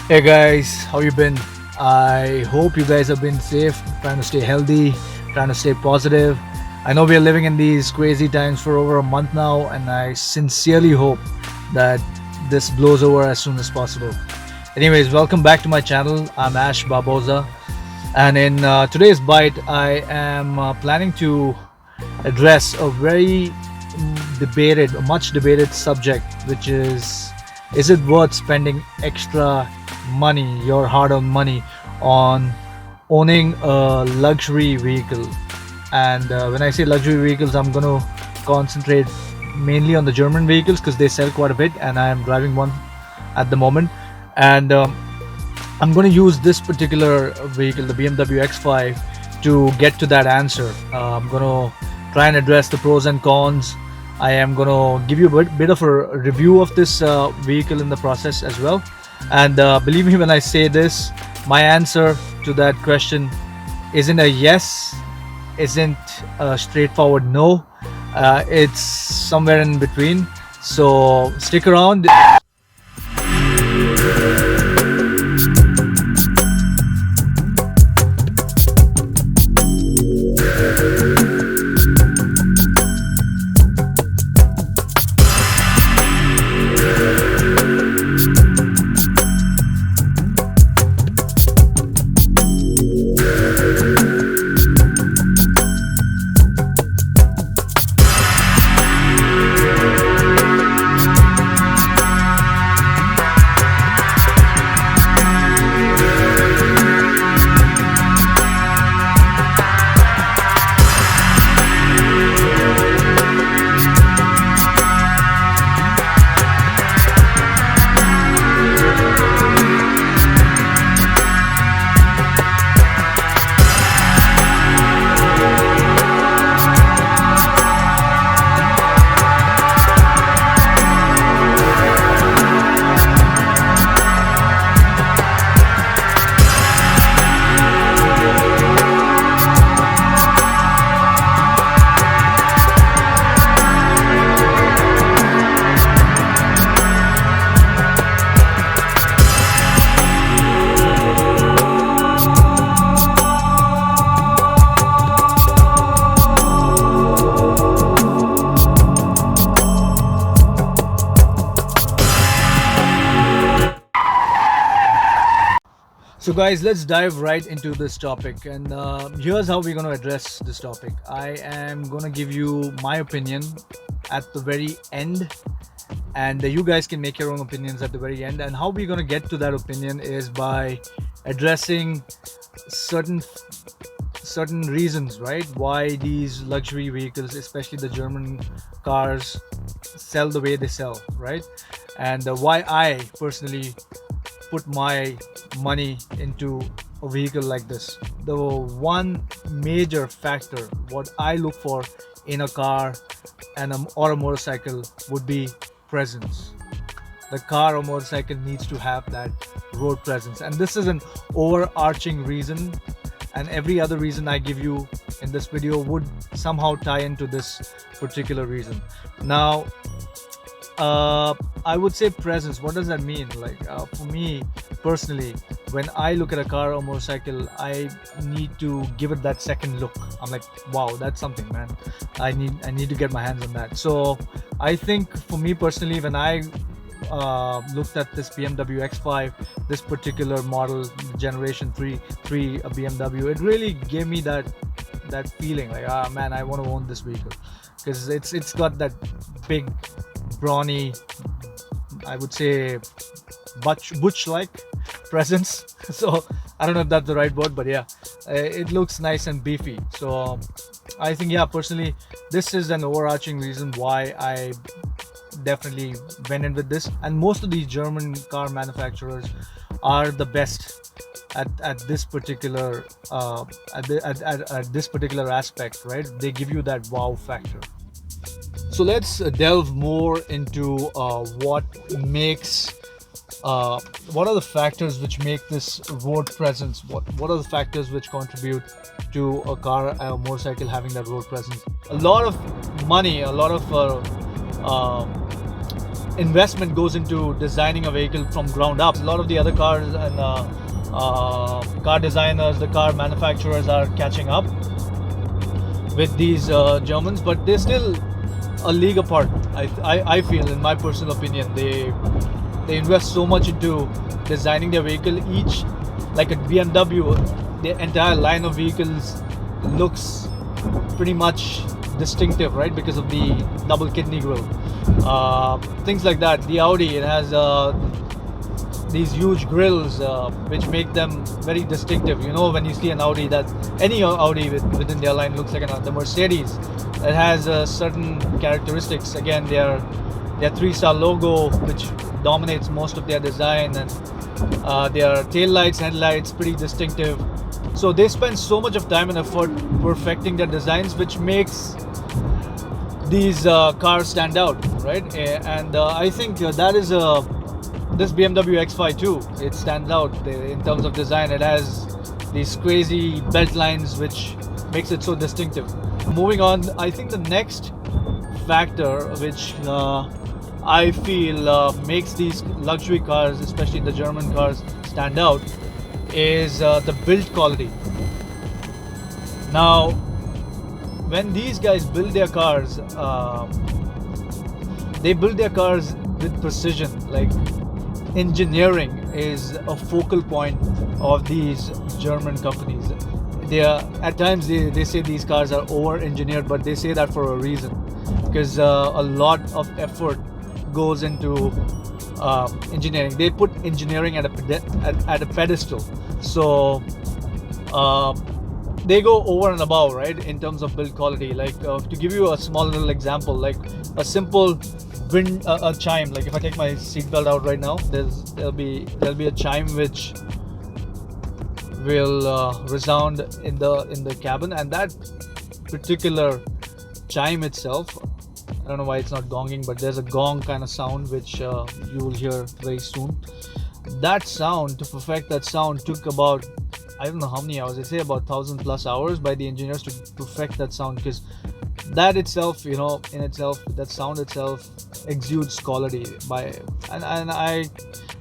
Hey guys, how you been? I hope you guys have been safe, trying to stay healthy, trying to stay positive. I know we are living in these crazy times for over a month now, and I sincerely hope that this blows over as soon as possible. Anyways, welcome back to my channel. I'm Ash Barboza, and in today's bite, I am planning to address a very much debated subject, which is it worth spending extra money, your hard-earned money, on owning a luxury vehicle? And when I say luxury vehicles, I'm going to concentrate mainly on the German vehicles because they sell quite a bit, and I am driving one at the moment. And I'm going to use this particular vehicle, the BMW X5, to get to that answer. I'm going to try and address the pros and cons. I am going to give you a bit of a review of this vehicle in the process as well. And believe me when I say this, my answer to that question isn't a yes, isn't a straightforward no. It's somewhere in between. So stick around. So, guys, let's dive right into this topic. And here's how we're going to address this topic. I am going to give you my opinion at the very end, and you guys can make your own opinions at the very end. And how we're going to get to that opinion is by addressing certain reasons, right? Why these luxury vehicles, especially the German cars, sell the way they sell, right? And why I personally put my money into a vehicle like this. The one major factor what I look for in a car or a motorcycle would be presence. The car or motorcycle needs to have that road presence, and this is an overarching reason, and every other reason I give you in this video would somehow tie into this particular reason. Now, I would say presence. What does that mean? Like for me personally, when I look at a car or motorcycle, I need to give it that second look. I'm like, wow, that's something, man. I need to get my hands on that. So I think for me personally, when I looked at this BMW X5, this particular model, generation 3 BMW, it really gave me that feeling like, man, I want to own this vehicle because it's got that big, brawny, I would say butch like presence. So I don't know if that's the right word, but yeah, it looks nice and beefy. So I think, yeah, personally, this is an overarching reason why I definitely went in with this. And most of these German car manufacturers are the best at this particular at this particular aspect, right? They give you that wow factor. So let's delve more into what are the factors which make this road presence. What are the factors which contribute to a car or a motorcycle having that road presence? A lot of money, a lot of investment goes into designing a vehicle from ground up. A lot of the other cars and car designers, the car manufacturers are catching up with these Germans, but they're still a league apart. I feel, in my personal opinion, they invest so much into designing their vehicle. Each, like a BMW, the entire line of vehicles looks pretty much distinctive, right? Because of the double kidney grille, things like that. The Audi, it has these huge grills which make them very distinctive. You know, when you see an Audi, that any Audi within their line looks like the Mercedes. It has certain characteristics. Again, their 3-star logo, which dominates most of their design, and their tail lights, headlights, pretty distinctive. So they spend so much of time and effort perfecting their designs, which makes these cars stand out, right? And I think that is this BMW X5 too. It stands out in terms of design. It has these crazy belt lines, which makes it so distinctive. Moving on, I think the next factor which I feel makes these luxury cars, especially the German cars, stand out is the build quality. Now, when these guys build their cars, they build their cars with precision. Like, engineering is a focal point of these German companies. They are, at times they say these cars are over-engineered, but they say that for a reason, because a lot of effort goes into engineering. They put engineering at a pedestal. So they go over and above, right, in terms of build quality. Like, to give you a small little example, like a simple a chime. Like, if I take my seatbelt out right now, there'll be a chime which will resound in the cabin, and that particular chime itself, I don't know why it's not gonging, but there's a gong kind of sound which you will hear very soon. That sound, to perfect that sound, took about, I don't know how many hours. They say about 1,000+ hours by the engineers to perfect that sound, because that itself, you know, in itself, that sound itself exudes quality. And I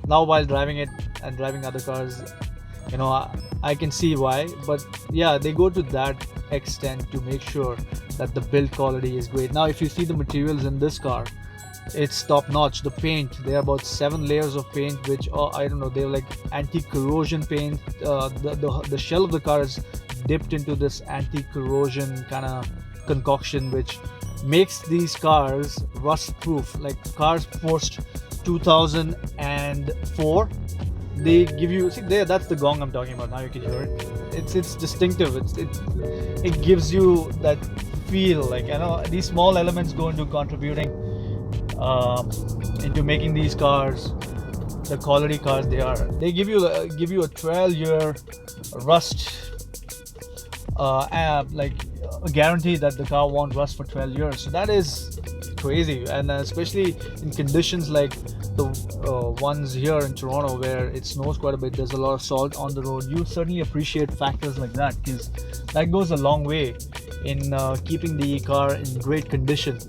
now, while driving it and driving other cars, you know, I can see why. But yeah, they go to that extent to make sure that the build quality is great. Now, if you see the materials in this car, it's top notch. The paint, there are about 7 layers of paint, which I don't know, they're like anti-corrosion paint. The shell of the car is dipped into this anti-corrosion kind of concoction, which makes these cars rust proof. Like, cars post 2004, they give you, see there, that's the gong I'm talking about. Now you can hear it. It's distinctive. It gives you that feel. Like, I know these small elements go into contributing into making these cars the quality cars they are. They give you a 12-year rust, like a guarantee that the car won't rust for 12 years. So that is crazy, and especially in conditions like the ones here in Toronto, where it snows quite a bit, there's a lot of salt on the road. You certainly appreciate factors like that, because that goes a long way in keeping the car in great condition.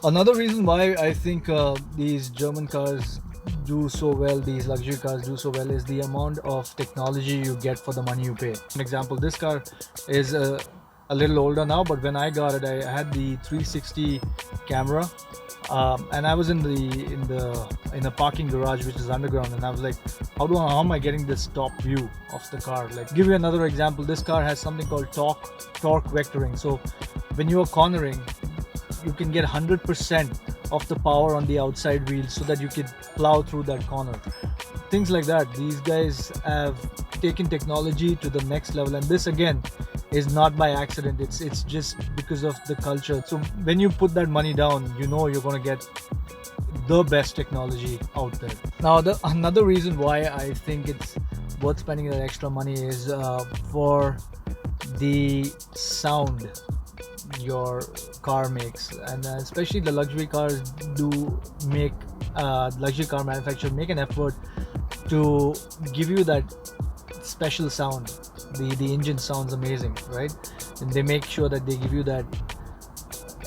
Another reason why I think these German cars do so well, these luxury cars do so well, is the amount of technology you get for the money you pay. For example, this car is a little older now, but when I got it, I had the 360 camera, and I was in a parking garage which is underground, and I was like, how am I getting this top view of the car? Like, give you another example, this car has something called torque vectoring. So when you are cornering, you can get 100% of the power on the outside wheels, so that you can plow through that corner. Things like that. These guys have taken technology to the next level, and this again is not by accident. It's just because of the culture. So when you put that money down, you know you're going to get the best technology out there. Now, another reason why I think it's worth spending that extra money is for the sound your car makes, and especially the luxury cars do make luxury car manufacturers make an effort to give you that special sound. The engine sounds amazing, right? And they make sure that they give you that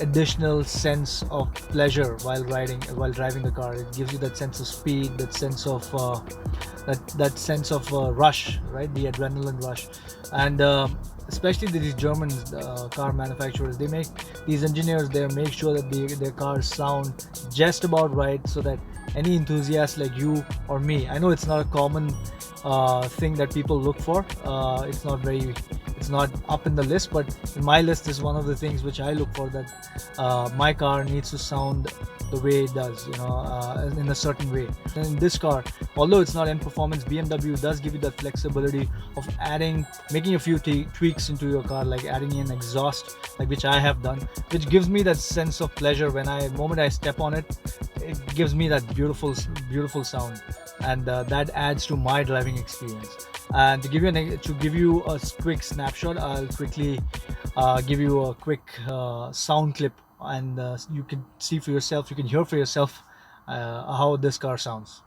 additional sense of pleasure while driving the car. It gives you that sense of speed, that sense of that sense of rush, right? The adrenaline rush. And especially these German car manufacturers, these engineers, they make sure that their cars sound just about right, so that any enthusiast like you or me, I know it's not a common thing that people look for. It's not up in the list, but in my list is one of the things which I look for, that my car needs to sound the way it does, in a certain way. And in this car, although it's not end performance, BMW does give you that flexibility of making a few tweaks into your car, like adding in exhaust, like which I have done, which gives me that sense of pleasure the moment I step on it. It gives me that beautiful sound, and that adds to my driving experience. And to give you a quick snapshot, I'll quickly give you a quick sound clip, and you can see for yourself, you can hear for yourself how this car sounds.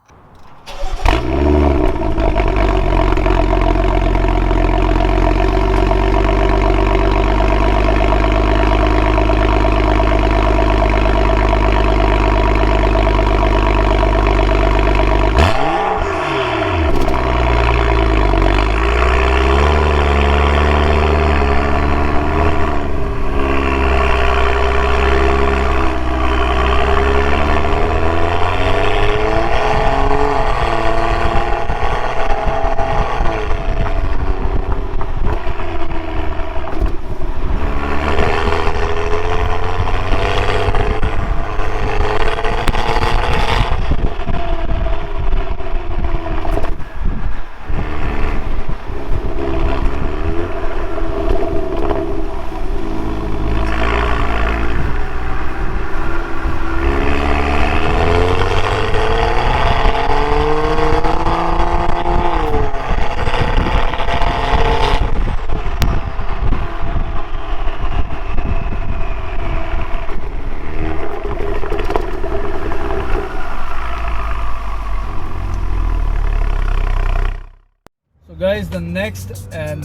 Guys, the next and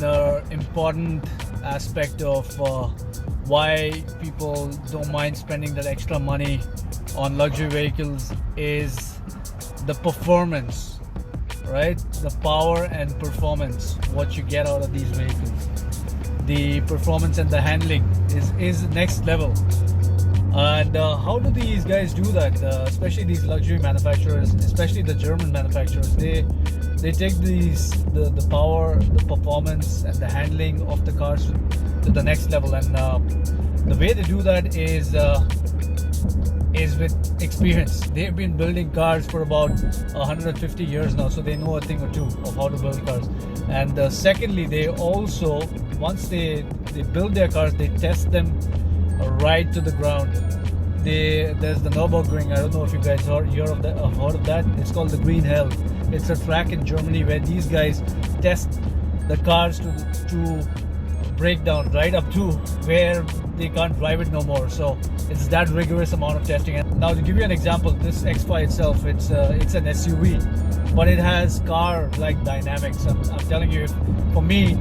important aspect of why people don't mind spending that extra money on luxury vehicles is the performance, right? The power and performance, what you get out of these vehicles. The performance and the handling is next level. And how do these guys do that? Especially these luxury manufacturers, especially the German manufacturers, they take the power, the performance, and the handling of the cars to the next level. And the way they do that is with experience. They've been building cars for about 150 years now, so they know a thing or two of how to build cars. And secondly, they also, once they build their cars, they test them right to the ground. There's the Nürburgring. I don't know if you guys heard of that. It's called the Green Hell. It's a track in Germany where these guys test the cars to break down right up to where they can't drive it no more. So it's that rigorous amount of testing. And now to give you an example, this X5 itself, it's an SUV, but it has car-like dynamics. I'm telling you, for me,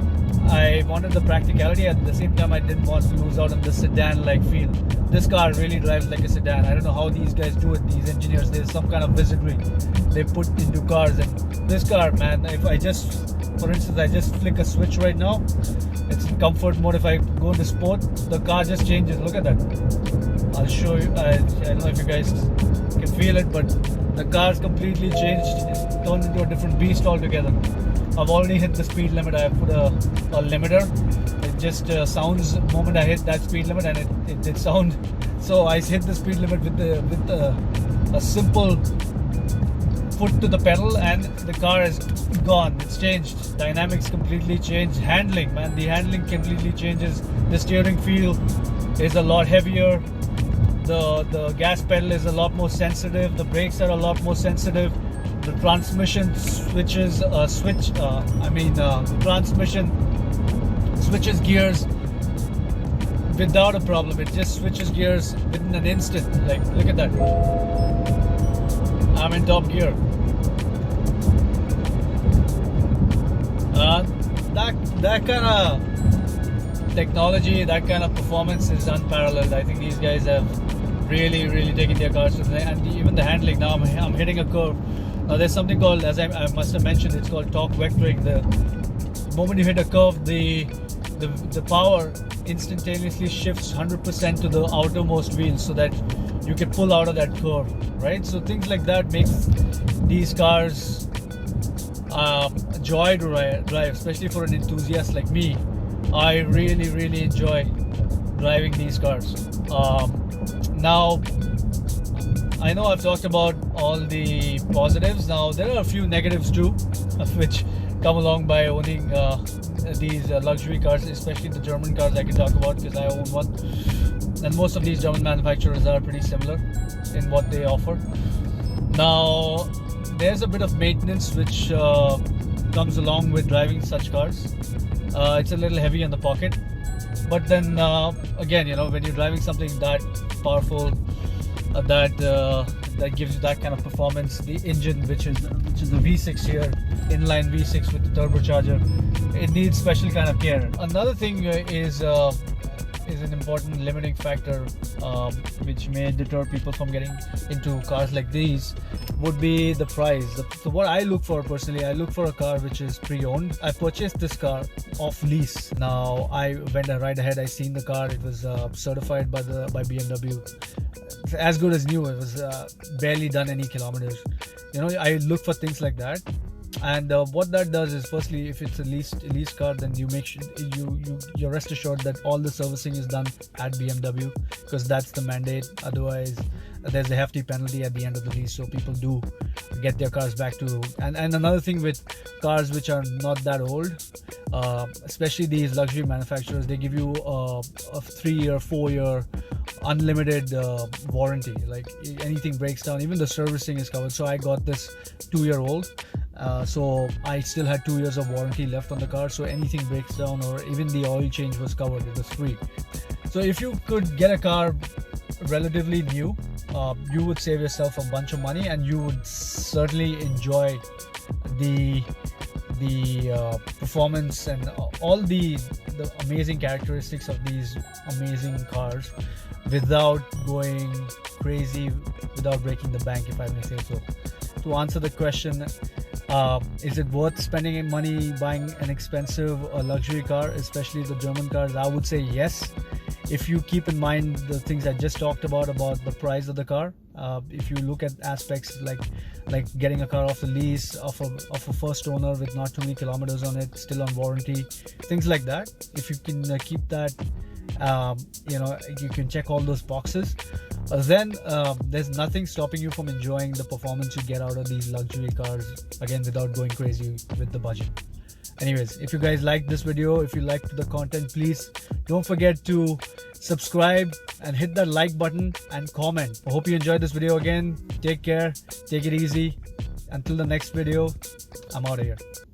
I wanted the practicality. At the same time, I didn't want to lose out on the sedan-like feel. This car really drives like a sedan. I don't know how these guys do it, these engineers. There's some kind of wizardry they put into cars. And this car, man, if I just, for instance, I just flick a switch right now, it's in comfort mode. If I go into sport, the car just changes. Look at that. I'll show you. I don't know if you guys can feel it, but the car's completely changed. It's turned into a different beast altogether. I've already hit the speed limit. I have put a limiter. It just sounds the moment I hit that speed limit, and it did sound. So I hit the speed limit with a simple foot to the pedal, and the car is gone. It's changed. Dynamics completely changed. Handling, man, the handling completely changes. The steering feel is a lot heavier. The gas pedal is a lot more sensitive. The brakes are a lot more sensitive. The transmission the transmission switches gears without a problem. It just switches gears within an instant. Like, look at that. I'm in top gear. That kind of technology, that kind of performance is unparalleled. I think these guys have really taken their cars to the, and even the handling. Now I'm hitting a curve. Now there's something called, as I must have mentioned, it's called torque vectoring. The moment you hit a curve, the power instantaneously shifts 100% to the outermost wheel, so that you can pull out of that curve, right? So things like that makes these cars a joy to drive, especially for an enthusiast like me. I really enjoy driving these cars. Now, I know I've talked about all the positives. Now there are a few negatives too, which come along by owning these luxury cars, especially the German cars I can talk about, because I own one. And most of these German manufacturers are pretty similar in what they offer. Now, there's a bit of maintenance which comes along with driving such cars. It's a little heavy in the pocket, but then again, you know, when you're driving something that powerful, that gives you that kind of performance, the engine, which is the V6 here, inline V6 with the turbocharger, it needs special kind of care. Another thing is an important limiting factor, which may deter people from getting into cars like these, would be the price. So what I look for personally, I look for a car which is pre-owned. I purchased this car off lease. Now I went right ahead, I seen the car, it was certified by BMW, as good as new. It was barely done any kilometers. You know, I look for things like that. And what that does is, firstly, if it's a leased car, then you make sure you're rest assured that all the servicing is done at BMW, because that's the mandate. Otherwise, there's a hefty penalty at the end of the lease. So people do get their cars back to. And another thing with cars which are not that old, especially these luxury manufacturers, they give you a 3-year, 4-year unlimited warranty. Like anything breaks down, even the servicing is covered. So I got this 2-year-old. So I still had 2 years of warranty left on the car, so anything breaks down or even the oil change was covered, it was free. So if you could get a car relatively new, you would save yourself a bunch of money, and you would certainly enjoy the performance and all the amazing characteristics of these amazing cars without going crazy, without breaking the bank, if I may say so. To answer the question, is it worth spending money buying an expensive luxury car, especially the German cars? I would say yes, if you keep in mind the things I just talked about the price of the car. If you look at aspects like getting a car off the lease, of a first owner with not too many kilometers on it, still on warranty, things like that. If you can keep that, you know, you can check all those boxes, then there's nothing stopping you from enjoying the performance you get out of these luxury cars, again, without going crazy with the budget. Anyways, if you guys liked this video, if you liked the content, please don't forget to subscribe and hit that like button and comment. I hope you enjoyed this video. Again, take care, take it easy. Until the next video, I'm out of here.